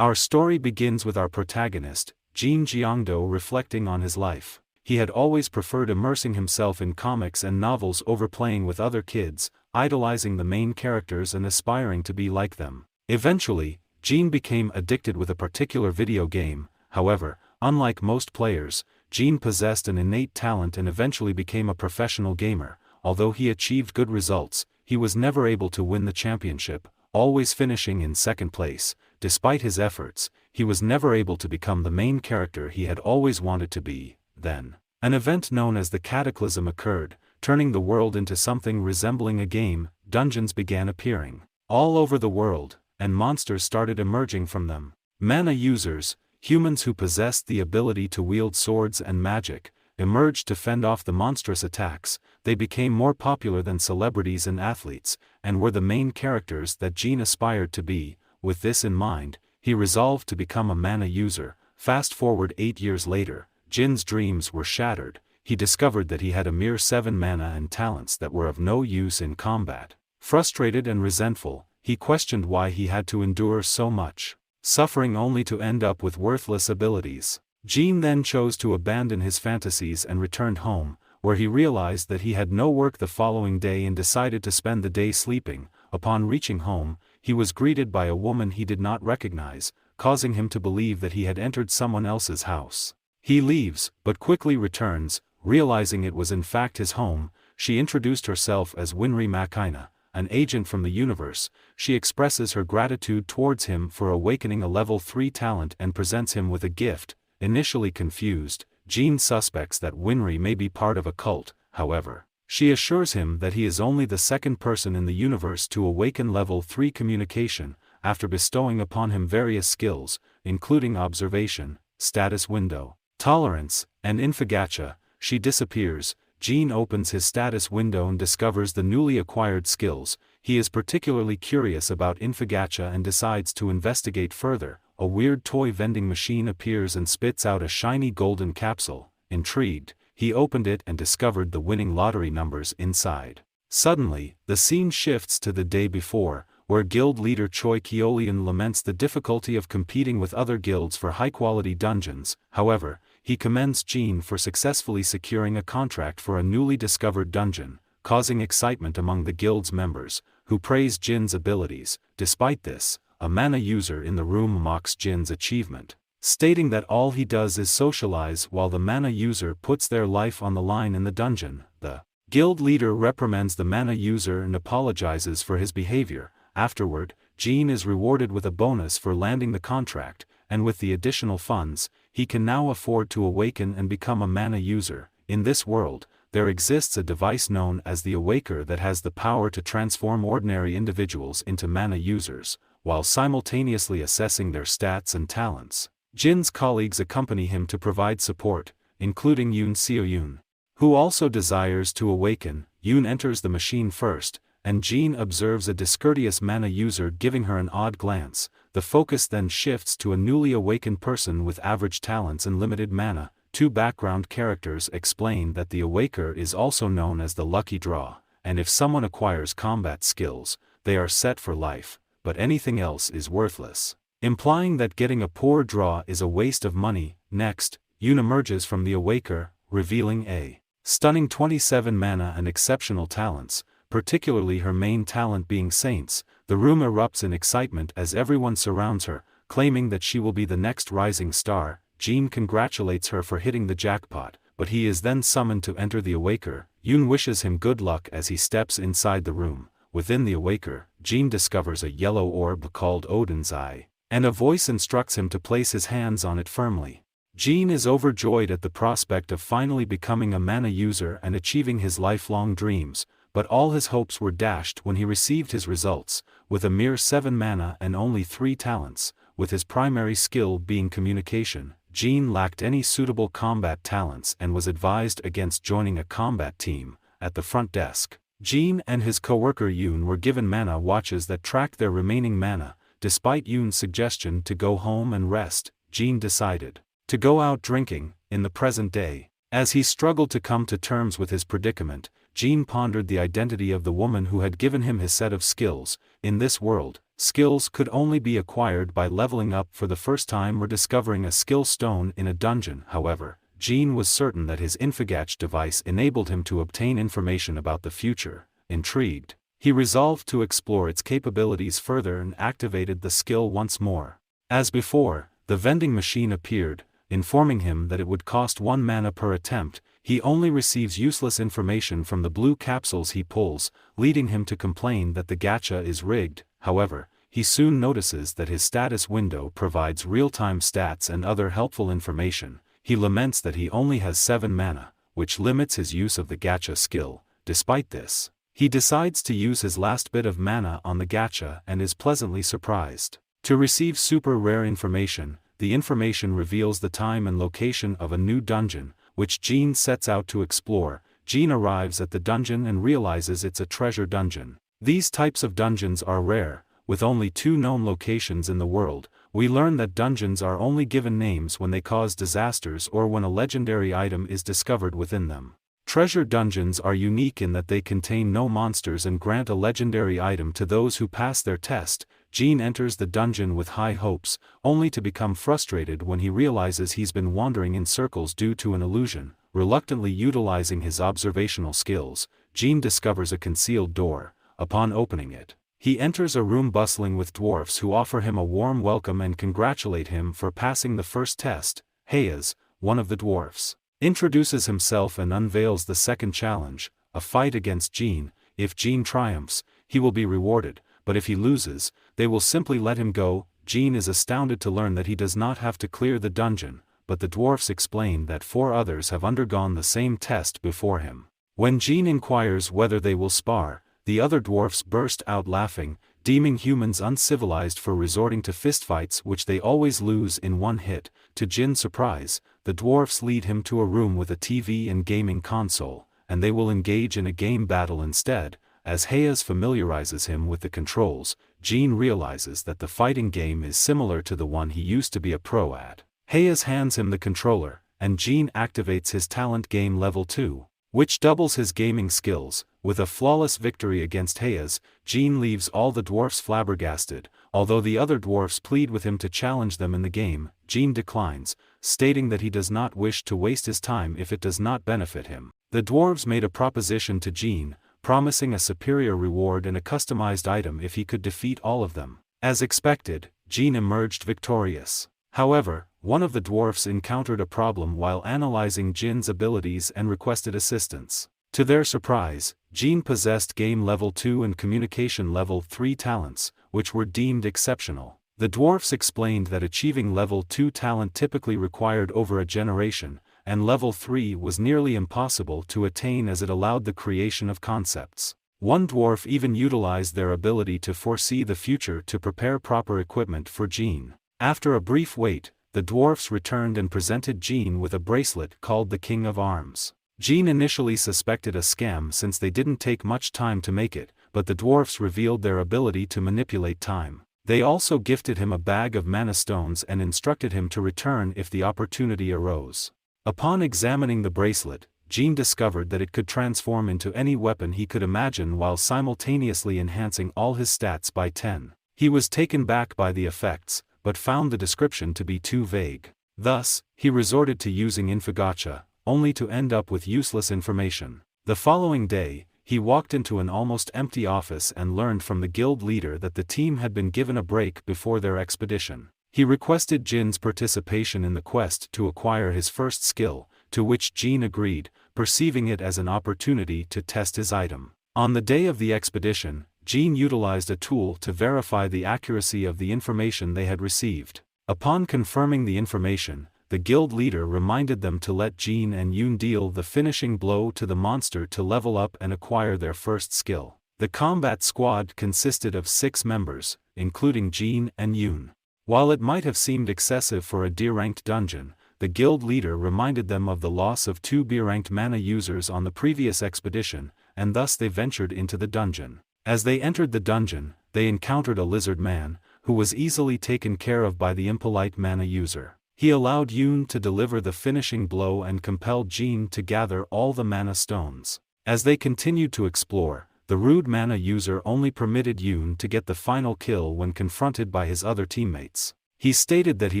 Our story begins with our protagonist, Jin Jiangdo, reflecting on his life. He had always preferred immersing himself in comics and novels over playing with other kids, idolizing the main characters and aspiring to be like them. Eventually, Jin became addicted with a particular video game. However, unlike most players, Jin possessed an innate talent and eventually became a professional gamer. Although he achieved good results, he was never able to win the championship, always finishing in second place. Despite his efforts, he was never able to become the main character he had always wanted to be. Then, an event known as the Cataclysm occurred, turning the world into something resembling a game. Dungeons began appearing all over the world, and monsters started emerging from them. Mana users, humans who possessed the ability to wield swords and magic, emerged to fend off the monstrous attacks. They became more popular than celebrities and athletes, and were the main characters that Jin aspired to be. With this in mind, he resolved to become a mana user. Fast forward 8 years later, Jin's dreams were shattered. He discovered that he had a mere 7 mana and talents that were of no use in combat. Frustrated and resentful, he questioned why he had to endure so much suffering only to end up with worthless abilities. Jin then chose to abandon his fantasies and returned home, where he realized that he had no work the following day and decided to spend the day sleeping. Upon reaching home, he was greeted by a woman he did not recognize, causing him to believe that he had entered someone else's house. He leaves, but quickly returns, realizing it was in fact his home. She introduced herself as Winry Makina, an agent from the universe. She expresses her gratitude towards him for awakening a level 3 talent and presents him with a gift. Initially confused, Jin suspects that Winry may be part of a cult. However, she assures him that he is only the second person in the universe to awaken level 3 communication. After bestowing upon him various skills, including observation, status window, tolerance, and infagacha, she disappears. Jin opens his status window and discovers the newly acquired skills. He is particularly curious about infagacha and decides to investigate further. A weird toy vending machine appears and spits out a shiny golden capsule. Intrigued, he opened it and discovered the winning lottery numbers inside. Suddenly, the scene shifts to the day before, where guild leader Choi Kyeolian laments the difficulty of competing with other guilds for high-quality dungeons. However, he commends Jin for successfully securing a contract for a newly discovered dungeon, causing excitement among the guild's members, who praise Jin's abilities. Despite this, a mana user in the room mocks Jin's achievement, stating that all he does is socialize while the mana user puts their life on the line in the dungeon. The guild leader reprimands the mana user and apologizes for his behavior. Afterward, Jin is rewarded with a bonus for landing the contract, and with the additional funds, he can now afford to awaken and become a mana user. In this world, there exists a device known as the Awaker that has the power to transform ordinary individuals into mana users, while simultaneously assessing their stats and talents. Jin's colleagues accompany him to provide support, including Yoon Seo-yoon, who also desires to awaken. Yoon enters the machine first, and Jin observes a discourteous mana user giving her an odd glance. The focus then shifts to a newly awakened person with average talents and limited mana. 2 background characters explain that the Awaker is also known as the Lucky Draw, and if someone acquires combat skills, they are set for life, but anything else is worthless, implying that getting a poor draw is a waste of money. Next, Yoon emerges from the Awaker, revealing a stunning 27 mana and exceptional talents, particularly her main talent being Saints. The room erupts in excitement as everyone surrounds her, claiming that she will be the next rising star. Jin congratulates her for hitting the jackpot, but he is then summoned to enter the Awaker. Yoon wishes him good luck as he steps inside the room. Within the Awaker, Jin discovers a yellow orb called Odin's Eye, and a voice instructs him to place his hands on it firmly. Jin is overjoyed at the prospect of finally becoming a mana user and achieving his lifelong dreams, but all his hopes were dashed when he received his results. With a mere 7 mana and only 3 talents, with his primary skill being communication, Jin lacked any suitable combat talents and was advised against joining a combat team. At the front desk, Jin and his co-worker Yoon were given mana watches that tracked their remaining mana. Despite Yoon's suggestion to go home and rest, Jin decided to go out drinking. In the present day, as he struggled to come to terms with his predicament, Jin pondered the identity of the woman who had given him his set of skills. In this world, skills could only be acquired by leveling up for the first time or discovering a skill stone in a dungeon. However, Jean was certain that his Infogach device enabled him to obtain information about the future. Intrigued, he resolved to explore its capabilities further and activated the skill once more. As before, the vending machine appeared, informing him that it would cost 1 mana per attempt. He only receives useless information from the blue capsules he pulls, leading him to complain that the gacha is rigged. However, he soon notices that his status window provides real-time stats and other helpful information. He laments that he only has 7 mana, which limits his use of the gacha skill. Despite this, he decides to use his last bit of mana on the gacha and is pleasantly surprised to receive super rare information. The information reveals the time and location of a new dungeon, which Jean sets out to explore. Jean arrives at the dungeon and realizes it's a treasure dungeon. These types of dungeons are rare, with only 2 known locations in the world. We learn that dungeons are only given names when they cause disasters or when a legendary item is discovered within them. Treasure dungeons are unique in that they contain no monsters and grant a legendary item to those who pass their test. Jean enters the dungeon with high hopes, only to become frustrated when he realizes he's been wandering in circles due to an illusion. Reluctantly utilizing his observational skills, Jean discovers a concealed door. Upon opening it, he enters a room bustling with dwarfs who offer him a warm welcome and congratulate him for passing the first test. Hayes, one of the dwarfs, introduces himself and unveils the second challenge, a fight against Jean. If Jean triumphs, he will be rewarded, but if he loses, they will simply let him go. Jean is astounded to learn that he does not have to clear the dungeon, but the dwarfs explain that 4 others have undergone the same test before him. When Jean inquires whether they will spar, the other dwarfs burst out laughing, deeming humans uncivilized for resorting to fistfights which they always lose in one hit. To Jin's surprise, the dwarfs lead him to a room with a TV and gaming console, and they will engage in a game battle instead. As Hayes familiarizes him with the controls, Jean realizes that the fighting game is similar to the one he used to be a pro at. Hayes hands him the controller, and Jean activates his talent game level 2, which doubles his gaming skills. With a flawless victory against Hayes, Jean leaves all the dwarfs flabbergasted. Although the other dwarfs plead with him to challenge them in the game, Jean declines, stating that he does not wish to waste his time if it does not benefit him. The dwarves made a proposition to Jean, promising a superior reward and a customized item if he could defeat all of them. As expected, Jean emerged victorious. However, one of the dwarfs encountered a problem while analyzing Jin's abilities and requested assistance. To their surprise, Jean possessed game level 2 and communication level 3 talents, which were deemed exceptional. The dwarfs explained that achieving level 2 talent typically required over a generation, and level 3 was nearly impossible to attain as it allowed the creation of concepts. One dwarf even utilized their ability to foresee the future to prepare proper equipment for Jean. After a brief wait, the dwarfs returned and presented Jean with a bracelet called the King of Arms. Jean initially suspected a scam since they didn't take much time to make it, but the dwarfs revealed their ability to manipulate time. They also gifted him a bag of mana stones and instructed him to return if the opportunity arose. Upon examining the bracelet, Jean discovered that it could transform into any weapon he could imagine while simultaneously enhancing all his stats by 10. He was taken back by the effects, but found the description to be too vague. Thus, he resorted to using Infogacha, only to end up with useless information. The following day, he walked into an almost empty office and learned from the guild leader that the team had been given a break before their expedition. He requested Jin's participation in the quest to acquire his first skill, to which Jin agreed, perceiving it as an opportunity to test his item. On the day of the expedition, Jin utilized a tool to verify the accuracy of the information they had received. Upon confirming the information, the guild leader reminded them to let Jin and Yoon deal the finishing blow to the monster to level up and acquire their first skill. The combat squad consisted of 6 members, including Jin and Yoon. While it might have seemed excessive for a D-ranked dungeon, the guild leader reminded them of the loss of 2 B-ranked mana users on the previous expedition, and thus they ventured into the dungeon. As they entered the dungeon, they encountered a lizard man, who was easily taken care of by the impolite mana user. He allowed Yoon to deliver the finishing blow and compelled Jin to gather all the mana stones. As they continued to explore, the rude mana user only permitted Yoon to get the final kill when confronted by his other teammates. He stated that he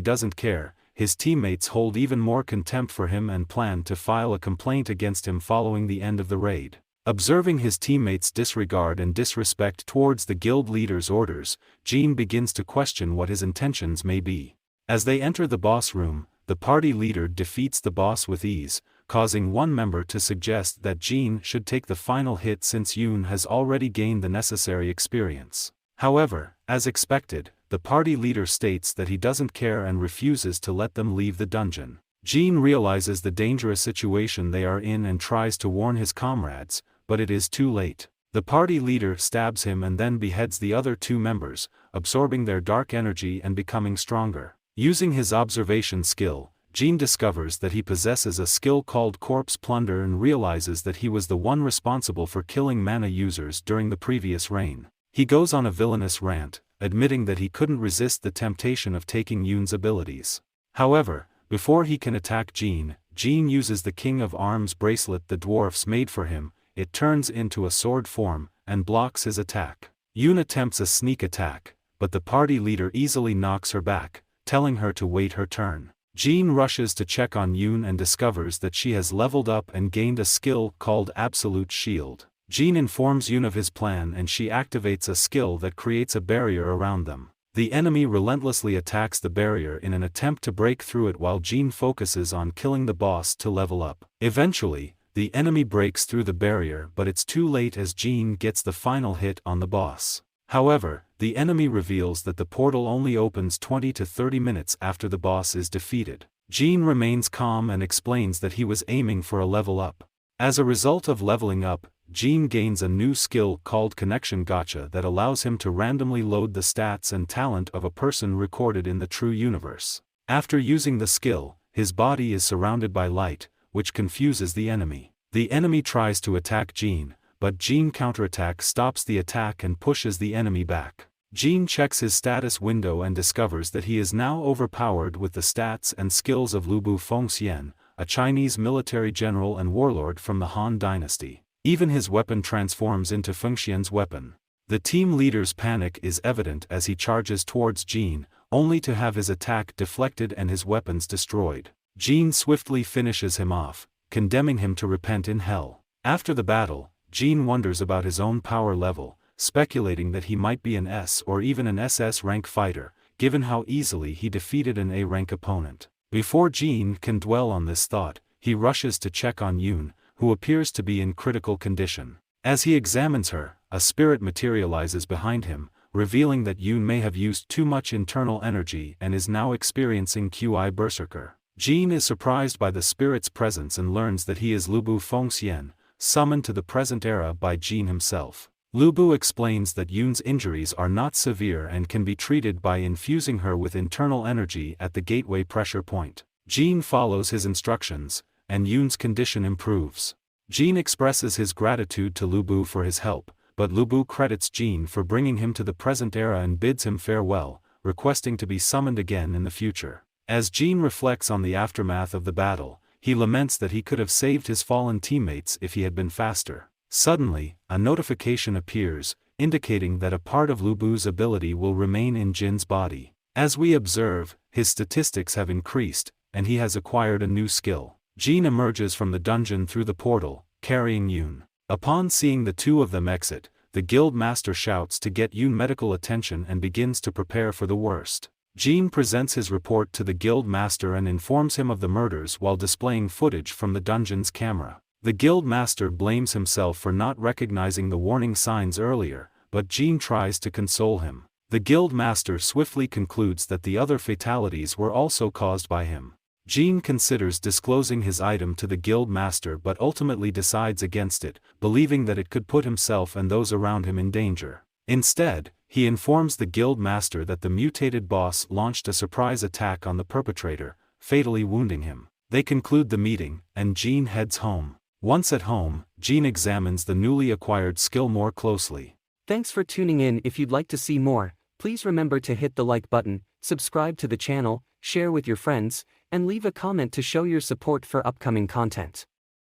doesn't care. His teammates hold even more contempt for him and plan to file a complaint against him following the end of the raid. Observing his teammates' disregard and disrespect towards the guild leader's orders, Jin begins to question what his intentions may be. As they enter the boss room, the party leader defeats the boss with ease, causing one member to suggest that Jin should take the final hit since Yoon has already gained the necessary experience. However, as expected, the party leader states that he doesn't care and refuses to let them leave the dungeon. Jin realizes the dangerous situation they are in and tries to warn his comrades, but it is too late. The party leader stabs him and then beheads the other two members, absorbing their dark energy and becoming stronger. Using his observation skill, Jin discovers that he possesses a skill called Corpse Plunder and realizes that he was the one responsible for killing mana users during the previous reign. He goes on a villainous rant, admitting that he couldn't resist the temptation of taking Yoon's abilities. However, before he can attack Jin uses the King of Arms bracelet the dwarfs made for him. It turns into a sword form, and blocks his attack. Yoon attempts a sneak attack, but the party leader easily knocks her back, telling her to wait her turn. Jin rushes to check on Yoon and discovers that she has leveled up and gained a skill called Absolute Shield. Jin informs Yoon of his plan and she activates a skill that creates a barrier around them. The enemy relentlessly attacks the barrier in an attempt to break through it while Jin focuses on killing the boss to level up. Eventually, the enemy breaks through the barrier but it's too late as Jin gets the final hit on the boss. However, the enemy reveals that the portal only opens 20 to 30 minutes after the boss is defeated. Jin remains calm and explains that he was aiming for a level up. As a result of leveling up, Jin gains a new skill called Connection Gacha that allows him to randomly load the stats and talent of a person recorded in the true universe. After using the skill, his body is surrounded by light, which confuses the enemy. The enemy tries to attack Jin, but Jin counterattack stops the attack and pushes the enemy back. Jin checks his status window and discovers that he is now overpowered with the stats and skills of Lu Bu Fengxian, a Chinese military general and warlord from the Han dynasty. Even his weapon transforms into Fengxian's weapon. The team leader's panic is evident as he charges towards Jin, only to have his attack deflected and his weapons destroyed. Jin swiftly finishes him off, condemning him to repent in hell. After the battle, Jin wonders about his own power level, speculating that he might be an S or even an SS rank fighter, given how easily he defeated an A rank opponent. Before Jin can dwell on this thought, he rushes to check on Yoon, who appears to be in critical condition. As he examines her, a spirit materializes behind him, revealing that Yoon may have used too much internal energy and is now experiencing QI Berserker. Jin is surprised by the spirit's presence and learns that he is Lu Bu Fengxian, summoned to the present era by Jin himself. Lu Bu explains that Yoon's injuries are not severe and can be treated by infusing her with internal energy at the gateway pressure point. Jin follows his instructions, and Yoon's condition improves. Jin expresses his gratitude to Lu Bu for his help, but Lu Bu credits Jin for bringing him to the present era and bids him farewell, requesting to be summoned again in the future. As Jin reflects on the aftermath of the battle, he laments that he could have saved his fallen teammates if he had been faster. Suddenly, a notification appears, indicating that a part of Lu Bu's ability will remain in Jin's body. As we observe, his statistics have increased, and he has acquired a new skill. Jin emerges from the dungeon through the portal, carrying Yoon. Upon seeing the two of them exit, the guild master shouts to get Yoon medical attention and begins to prepare for the worst. Jin presents his report to the guild master and informs him of the murders while displaying footage from the dungeon's camera. The guild master blames himself for not recognizing the warning signs earlier, but Jin tries to console him. The guild master swiftly concludes that the other fatalities were also caused by him. Jin considers disclosing his item to the guild master but ultimately decides against it, believing that it could put himself and those around him in danger. Instead, he informs the guild master that the mutated boss launched a surprise attack on the perpetrator, fatally wounding him. They conclude the meeting, and Jin heads home. Once at home, Jin examines the newly acquired skill more closely. Thanks for tuning in. If you'd like to see more, please remember to hit the like button, subscribe to the channel, share with your friends, and leave a comment to show your support for upcoming content.